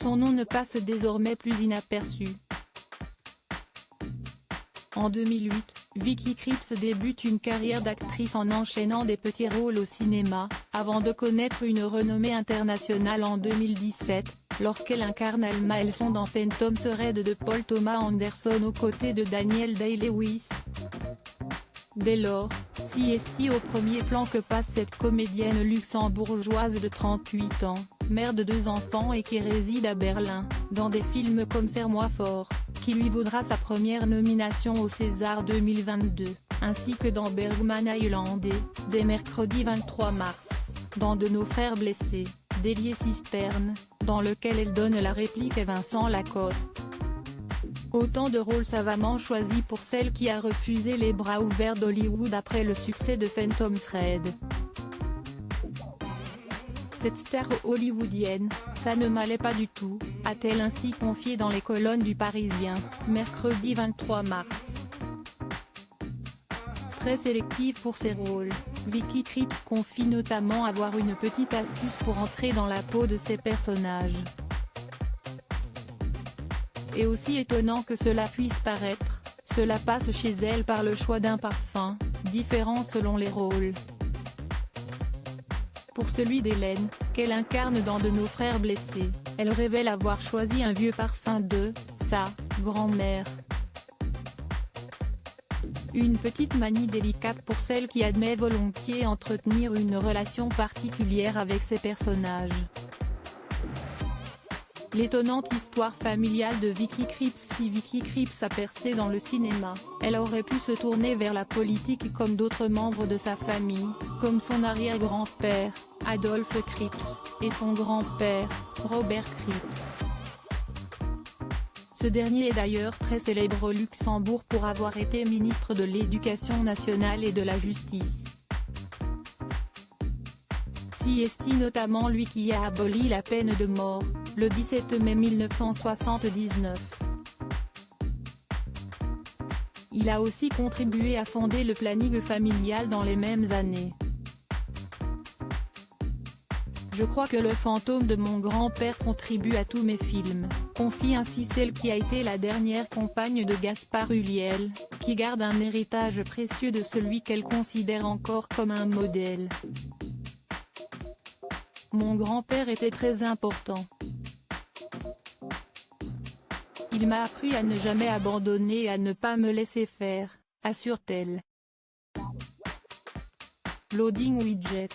son nom ne passe désormais plus inaperçu. En 2008, Vicky Krieps débute une carrière d'actrice en enchaînant des petits rôles au cinéma, avant de connaître une renommée internationale en 2017, lorsqu'elle incarne Alma Elson dans Phantom Thread de Paul Thomas Anderson aux côtés de Daniel Day-Lewis. Dès lors, c'est au premier plan que passe cette comédienne luxembourgeoise de 38 ans, mère de 2 enfants et qui réside à Berlin, dans des films comme Serre-moi fort, qui lui vaudra sa première nomination au César 2022, ainsi que dans Bergman Island et, dès mercredi 23 mars, dans De nos frères blessés, Délier Cisterne, dans lequel elle donne la réplique à Vincent Lacoste. Autant de rôles savamment choisis pour celle qui a refusé les bras ouverts d'Hollywood après le succès de Phantom Thread. Cette star hollywoodienne, ça ne m'allait pas du tout, a-t-elle ainsi confié dans les colonnes du Parisien, mercredi 23 mars. Très sélective pour ses rôles, Vicky Krieps confie notamment avoir une petite astuce pour entrer dans la peau de ses personnages. Et aussi étonnant que cela puisse paraître, cela passe chez elle par le choix d'un parfum, différent selon les rôles. Pour celui d'Hélène, qu'elle incarne dans De nos frères blessés, elle révèle avoir choisi un vieux parfum de sa grand-mère. Une petite manie délicate pour celle qui admet volontiers entretenir une relation particulière avec ses personnages. L'étonnante histoire familiale de Vicky Krieps. Si Vicky Krieps a percé dans le cinéma, elle aurait pu se tourner vers la politique comme d'autres membres de sa famille, comme son arrière-grand-père, Adolphe Krieps, et son grand-père, Robert Krieps. Ce dernier est d'ailleurs très célèbre au Luxembourg pour avoir été ministre de l'Éducation nationale et de la Justice. C'est notamment lui qui a aboli la peine de mort, le 17 mai 1979. Il a aussi contribué à fonder le planning familial dans les mêmes années. Je crois que le fantôme de mon grand-père contribue à tous mes films, confie ainsi celle qui a été la dernière compagne de Gaspard Ulliel, qui garde un héritage précieux de celui qu'elle considère encore comme un modèle. Mon grand-père était très important. Il m'a appris à ne jamais abandonner et à ne pas me laisser faire, assure-t-elle. Loading Widget.